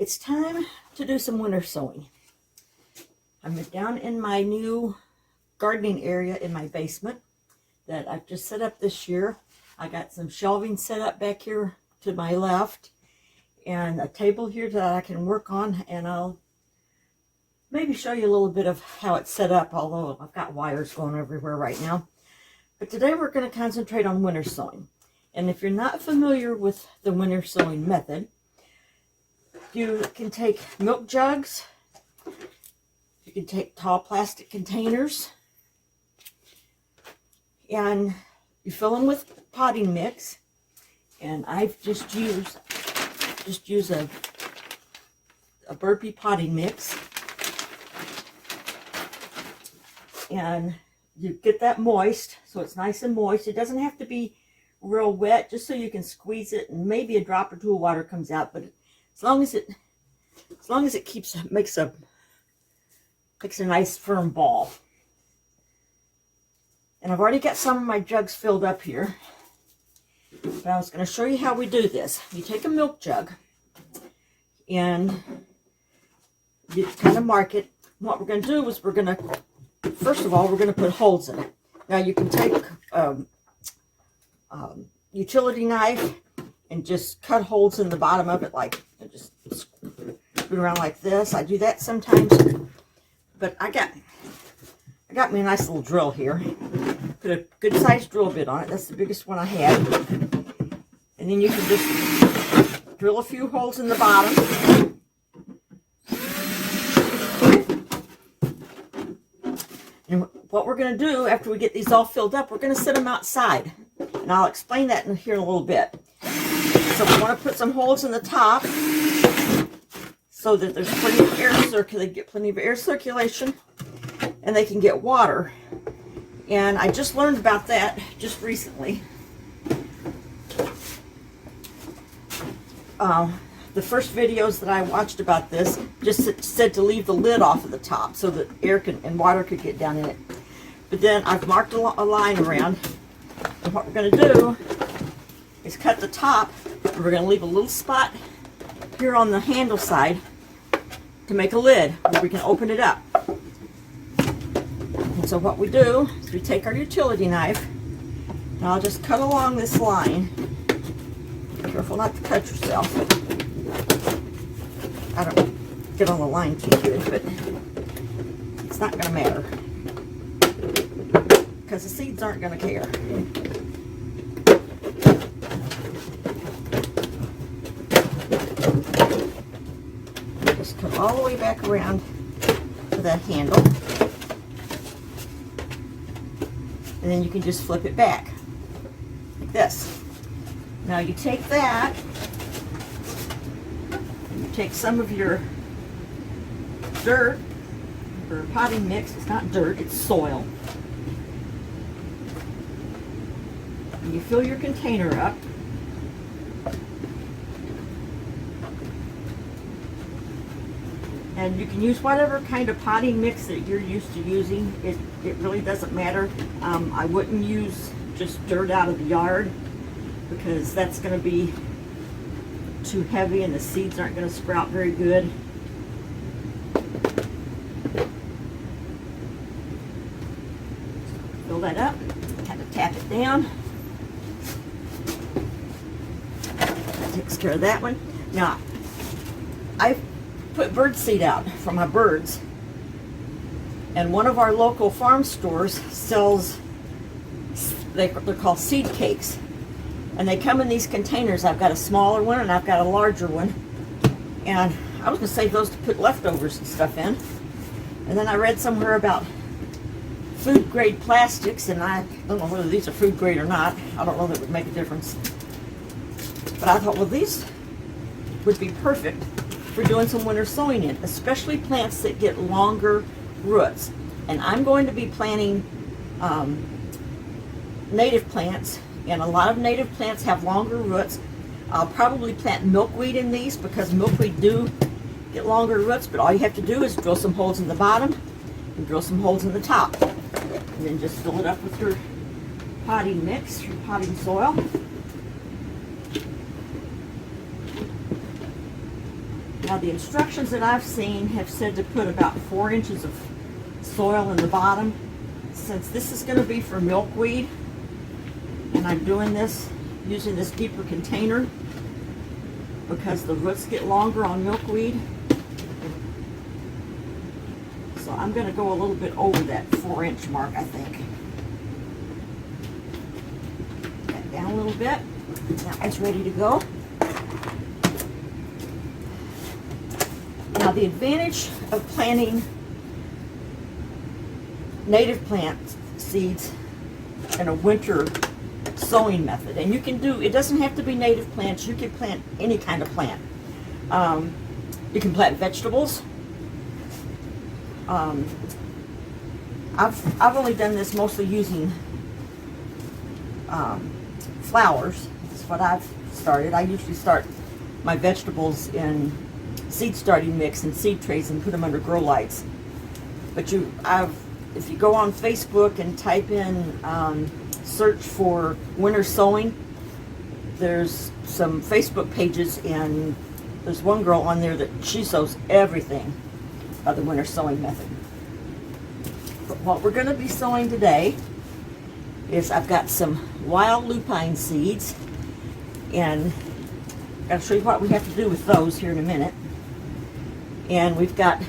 It's time to do some winter sowing. I'm down in my new gardening area in my basement that I've just set up this year. I got some shelving set up back here to my left and a table here that I can work on, and I'll maybe show you a little bit of how it's set up, although I've got wires going everywhere right now. But today we're going to concentrate on winter sowing. And if you're not familiar with the winter sowing method, you can take milk jugs, you can take tall plastic containers, and you fill them with potting mix. And I've just used a burpee potting mix. And you get that moist, so it's nice and moist. It doesn't have to be real wet, just so you can squeeze it and maybe a drop or two of water comes out. But as long as it makes a nice firm ball. And I've already got some of my jugs filled up here. But I was going to show you how we do this. You take a milk jug and you kind of mark it. What we're going to do is first of all, we're going to put holes in it. Now you can take utility knife and just cut holes in the bottom of it, like just screw it around like this. I do that sometimes, but I got me a nice little drill here. Put a good sized drill bit on it. That's the biggest one I had. And then you can just drill a few holes in the bottom. And what we're going to do after we get these all filled up, we're going to set them outside. And I'll explain that in here in a little bit. So we want to put some holes in the top so that there's plenty of air they get plenty of air circulation and they can get water. And I just learned about that just recently. The first videos that I watched about this just said to leave the lid off of the top so that air and water could get down in it. But then I've marked a line around, and what we're going to do is cut the top, and we're going to leave a little spot here on the handle side to make a lid where we can open it up. And so what we do is we take our utility knife, and I'll just cut along this line. Be careful not to cut yourself. I don't get on the line too good, but it's not going to matter because the seeds aren't going to care. Just come all the way back around to that handle, and then you can just flip it back like this. Now you take that, you take some of your dirt or potting mix. It's not dirt, it's soil. And you fill your container up. And you can use whatever kind of potting mix that you're used to using. It really doesn't matter. I wouldn't use just dirt out of the yard because that's going to be too heavy and the seeds aren't going to sprout very good. Fill that up, kind of tap it down. That takes care of that one. Now, I put bird seed out for my birds, and one of our local farm stores sells, they're called seed cakes, and they come in these containers. I've got a smaller one and I've got a larger one, and I was going to save those to put leftovers and stuff in. And then I read somewhere about food grade plastics, and I don't know whether these are food grade or not. I don't know that it would make a difference, but I thought, well, these would be perfect for doing some winter sowing in, especially plants that get longer roots. And I'm going to be planting native plants, and a lot of native plants have longer roots. I'll probably plant milkweed in these because milkweed do get longer roots, but all you have to do is drill some holes in the bottom and drill some holes in the top, and then just fill it up with your potting mix, your potting soil. Now the instructions that I've seen have said to put about 4 inches of soil in the bottom. Since this is going to be for milkweed, and I'm doing this using this deeper container because the roots get longer on milkweed, so I'm going to go a little bit over that 4-inch mark, I think. That down a little bit. Now it's ready to go. Now the advantage of planting native plant seeds in a winter sowing method, and you can do, it doesn't have to be native plants, you can plant any kind of plant. You can plant vegetables. I've only done this mostly using flowers. That's what I've started. I usually start my vegetables in seed starting mix and seed trays and put them under grow lights. But if you go on Facebook and type in search for winter sowing, there's some Facebook pages, and there's one girl on there that she sows everything by the winter sowing method. But what we're going to be sowing today is, I've got some wild lupine seeds, and I'll show you what we have to do with those here in a minute. And we've got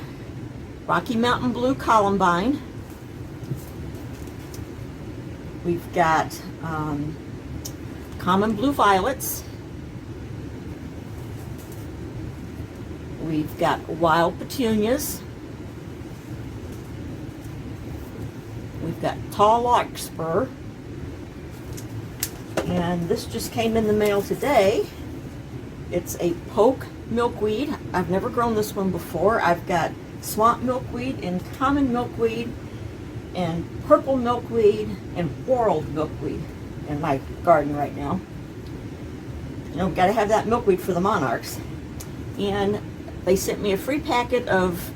Rocky Mountain Blue Columbine. We've got common blue violets. We've got wild petunias. We've got tall larkspur. And this just came in the mail today. It's a poke milkweed. I've never grown this one before. I've got swamp milkweed and common milkweed and purple milkweed and whorled milkweed in my garden right now. You know, got to have that milkweed for the monarchs. And they sent me a free packet of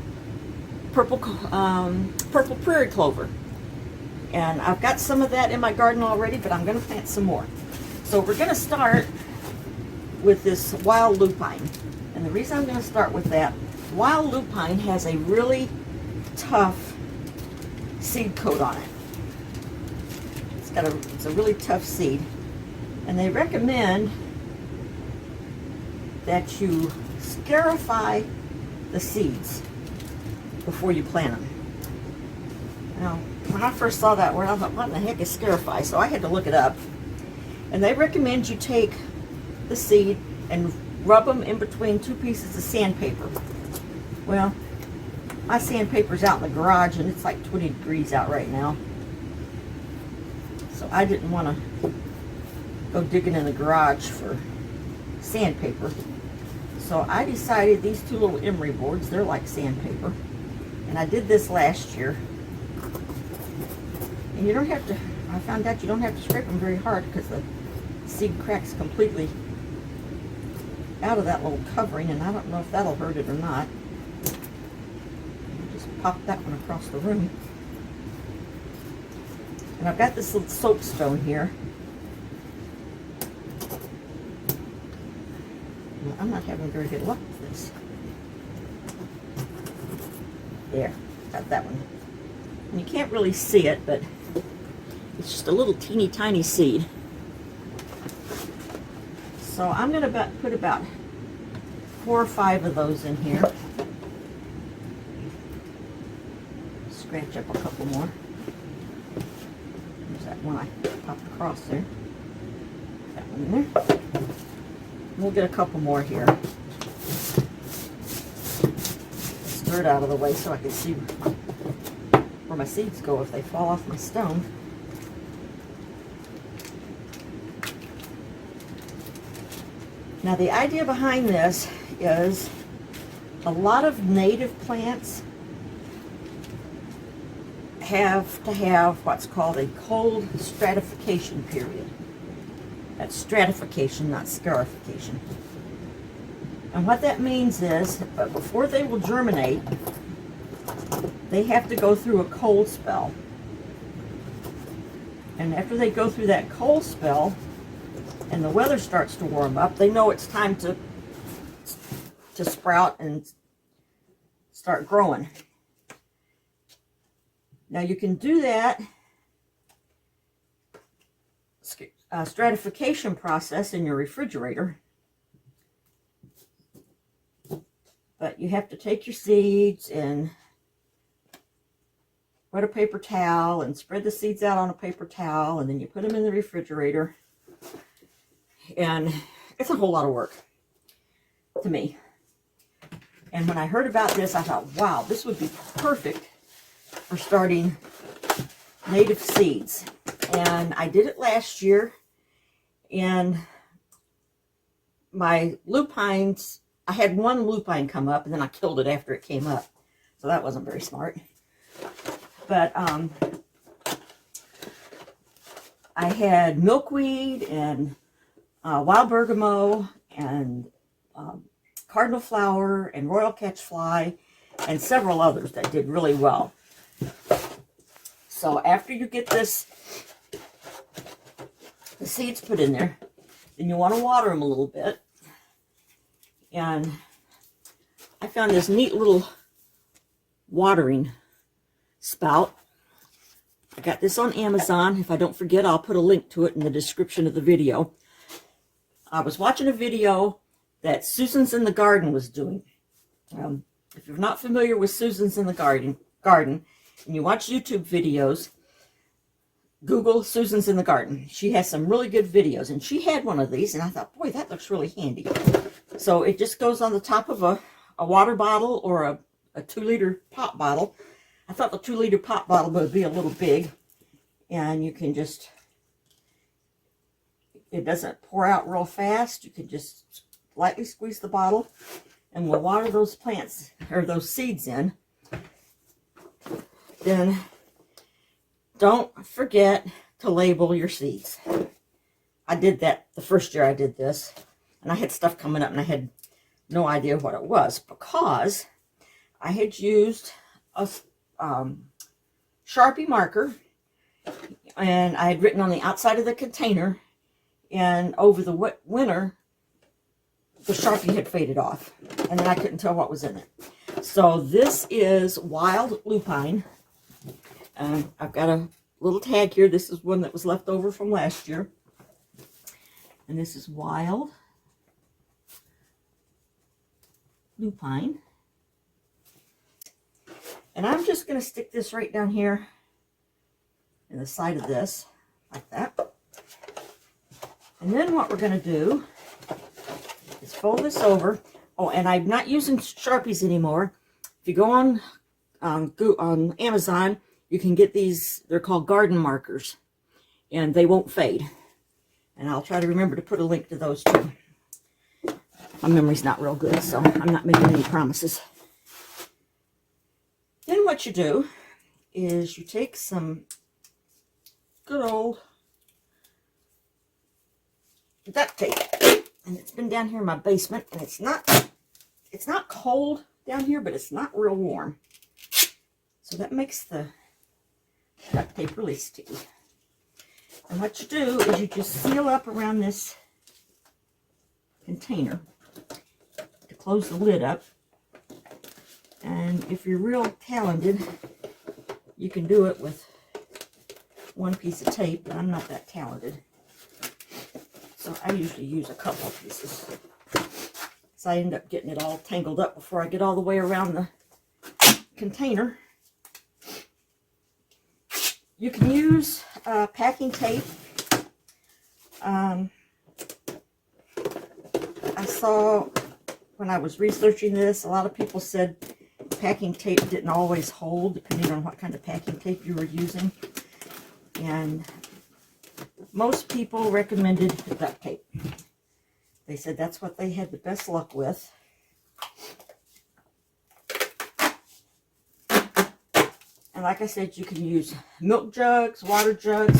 purple prairie clover. And I've got some of that in my garden already, but I'm going to plant some more. So we're going to start with this wild lupine. And the reason I'm going to start with that, wild lupine has a really tough seed coat on it. It's a really tough seed. And they recommend that you scarify the seeds before you plant them. Now, when I first saw that word, I thought, what in the heck is scarify? So I had to look it up. And they recommend you take the seed and rub them in between 2 pieces of sandpaper. Well, my sandpaper's out in the garage, and it's like 20 degrees out right now. So I didn't want to go digging in the garage for sandpaper. So I decided these 2 little emery boards, they're like sandpaper. And I did this last year. And you don't have to, I found out you don't have to scrape them very hard, because the seed cracks completely out of that little covering, and I don't know if that'll hurt it or not. Just pop that one across the room. And I've got this little soapstone here. I'm not having very good luck with this. There, got that one. And you can't really see it, but it's just a little teeny tiny seed. So I'm going to put about 4 or 5 of those in here. Scratch up a couple more. There's that one I popped across there. That one in there. We'll get a couple more here. This dirt out of the way so I can see where my seeds go if they fall off my stone. Now the idea behind this is a lot of native plants have to have what's called a cold stratification period. That's stratification, not scarification. And what that means is, before they will germinate, they have to go through a cold spell. And after they go through that cold spell, and the weather starts to warm up, they know it's time to to sprout and start growing. Now you can do that stratification process in your refrigerator, but you have to take your seeds and wet a paper towel and spread the seeds out on a paper towel, and then you put them in the refrigerator, and it's a whole lot of work to me. And when I heard about this, I thought, wow, this would be perfect for starting native seeds. And I did it last year, and my lupines, I had one lupine come up, and then I killed it after it came up, so that wasn't very smart. But I had milkweed and wild bergamot and cardinal flower and royal catchfly and several others that did really well. So after you get the seeds put in there, then you want to water them a little bit. And I found this neat little watering spout. I got this on Amazon. If I don't forget, I'll put a link to it in the description of the video. I was watching a video that Susan's in the Garden was doing. If you're not familiar with Susan's in the Garden, and you watch YouTube videos, Google Susan's in the Garden. She has some really good videos, and she had one of these, and I thought, boy, that looks really handy. So it just goes on the top of a water bottle or a 2-liter pop bottle. I thought the 2-liter pop bottle would be a little big, and you can just, it doesn't pour out real fast. You can just lightly squeeze the bottle, and we'll water those plants, or those seeds in. Then don't forget to label your seeds. I did that the first year I did this, and I had stuff coming up, and I had no idea what it was, because I had used a Sharpie marker, and I had written on the outside of the container, and over the winter the Sharpie had faded off, and then I couldn't tell what was in it. So this is wild lupine. I've got a little tag here. This is one that was left over from last year, and this is wild lupine. And I'm just going to stick this right down here in the side of this, like that. And then what we're going to do is fold this over. Oh, and I'm not using Sharpies anymore. If you go on Amazon, you can get these. They're called garden markers, and they won't fade. And I'll try to remember to put a link to those too. My memory's not real good, so I'm not making any promises. Then what you do is you take some good old duct tape, and it's been down here in my basement, and it's not cold down here, but it's not real warm, so that makes the duct tape really sticky. And what you do is you just seal up around this container to close the lid up. And if you're real talented, you can do it with one piece of tape, but I'm not that talented. So I usually use a couple of pieces. So I end up getting it all tangled up before I get all the way around the container. You can use packing tape. I saw when I was researching this, a lot of people said packing tape didn't always hold, depending on what kind of packing tape you were using. And most people recommended duct tape. They said that's what they had the best luck with. And like I said, you can use milk jugs, water jugs.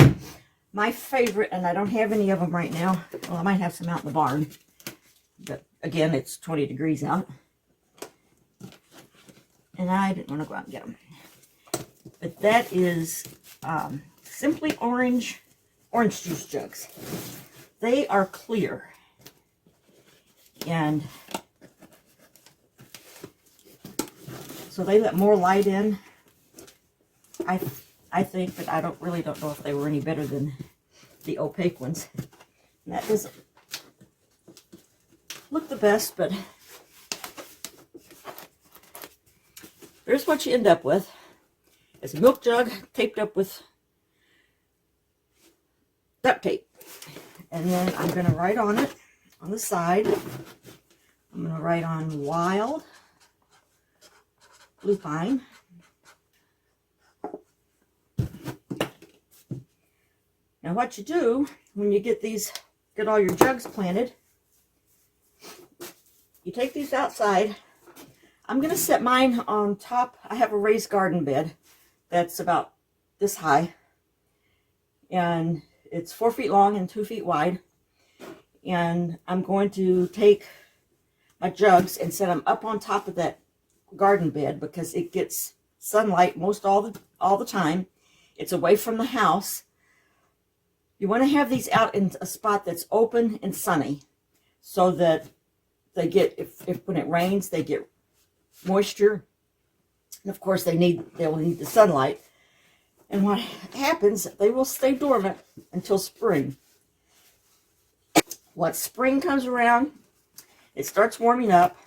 My favorite, and I don't have any of them right now. Well, I might have some out in the barn. But again, it's 20 degrees out. And I didn't want to go out and get them. But that is Simply orange juice jugs. They are clear. And So they let more light in. I think, but I don't know if they were any better than the opaque ones. And that doesn't look the best, but there's what you end up with. It's a milk jug taped up with duct tape. And then I'm going to write on it, on the side, I'm going to write on wild lupine. Now what you do when you get all your jugs planted, you take these outside. I'm going to set mine on top. I have a raised garden bed that's about this high, and it's 4 feet long and 2 feet wide. And I'm going to take my jugs and set them up on top of that garden bed because it gets sunlight most all the time. It's away from the house. You want to have these out in a spot that's open and sunny so that they get, if when it rains, they get moisture. And of course they'll need the sunlight. And what happens, they will stay dormant until spring. Once spring comes around, it starts warming up,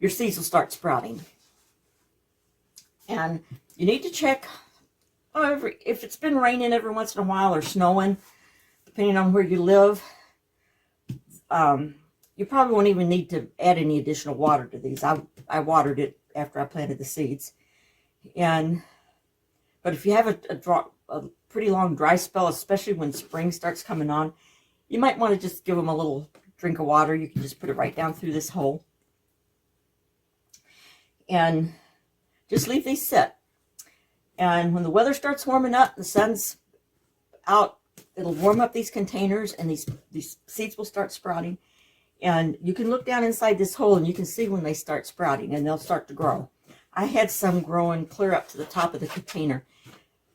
your seeds will start sprouting. And you need to check if it's been raining every once in a while or snowing, depending on where you live. You probably won't even need to add any additional water to these. I watered it after I planted the seeds. But if you have a pretty long dry spell, especially when spring starts coming on, you might want to just give them a little drink of water. You can just put it right down through this hole. And just leave these sit. And when the weather starts warming up, the sun's out, it'll warm up these containers and these seeds will start sprouting. And you can look down inside this hole and you can see when they start sprouting and they'll start to grow. I had some growing clear up to the top of the container.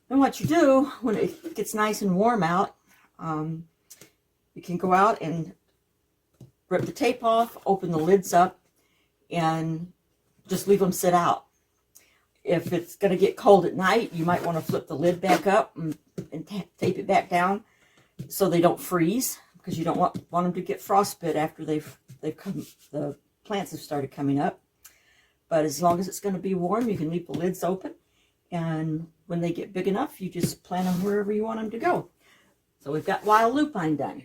And what you do when it gets nice and warm out, you can go out and rip the tape off, open the lids up, and just leave them sit out. If it's going to get cold at night, you might want to flip the lid back up and tape it back down so they don't freeze, because you don't want them to get frostbite after the plants have started coming up. But as long as it's going to be warm, you can leave the lids open, and when they get big enough, you just plant them wherever you want them to go. So we've got wild lupine done.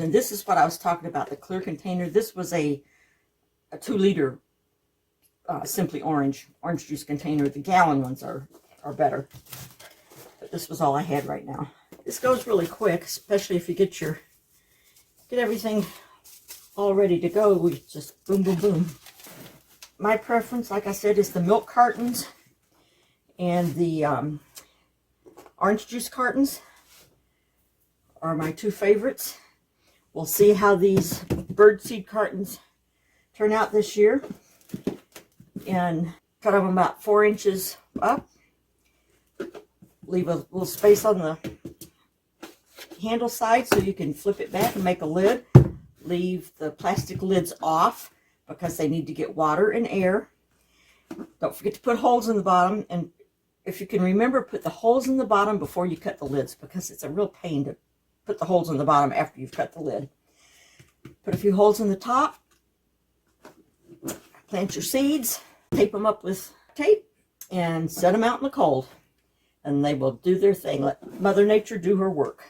And this is what I was talking about, the clear container. This was a 2-liter Simply orange juice container. The gallon ones are better. But this was all I had right now. This goes really quick, especially if you get everything all ready to go. We just boom, boom, boom. My preference, like I said, is the milk cartons and the orange juice cartons are my 2 favorites. We'll see how these birdseed cartons turn out this year. And cut them about 4 inches up. Leave a little space on the handle side so you can flip it back and make a lid. Leave the plastic lids off because they need to get water and air. Don't forget to put holes in the bottom, and if you can remember, put the holes in the bottom before you cut the lids, because it's a real pain to put the holes in the bottom after you've cut the lid. Put a few holes in the top. Plant your seeds, tape them up with tape, and set them out in the cold. And they will do their thing. Let Mother Nature do her work.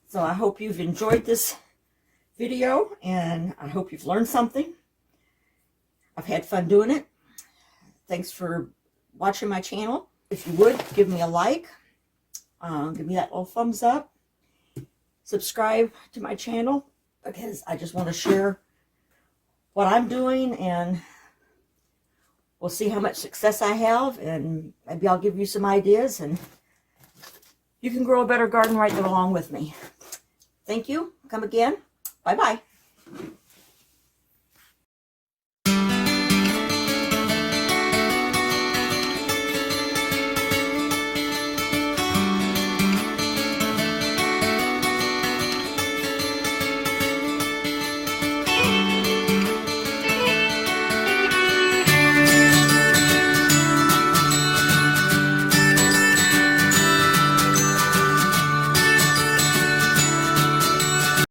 So I hope you've enjoyed this video, and I hope you've learned something. I've had fun doing it. Thanks for watching my channel. If you would, give me a like. Give me that little thumbs up. Subscribe to my channel, because I just want to share what I'm doing, and we'll see how much success I have, and maybe I'll give you some ideas, and you can grow a better garden right there along with me. Thank you. Come again. Bye-bye.